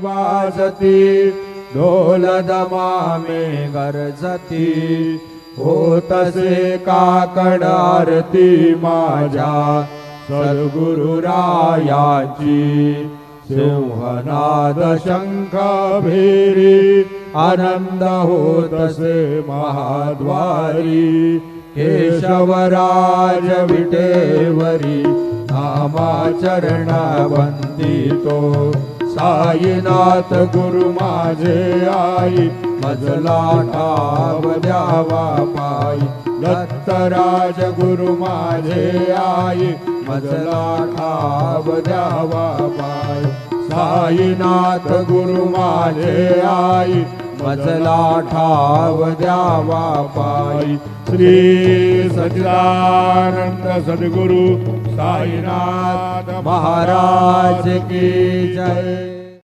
वाजती ढोल दमामे गरजती होतसे काकड आरती माझ्या सद्गुरुरायाची सिंहनाद शंख भेरी आनंद होतसे महाद्वारी केशवराज विटेवरी नामाचरण वंदितो साईनाथ गुरु माझे आई मजला ठाव द्यावा पायी दत्तराज गुरु माझे आई मजला ठाव द्यावा पायी साईनाथ गुरु माझे आई मजला ठाव द्यावा पायी श्री सच्चिदानंद सद्गुरु साईनाथ महाराज की जय।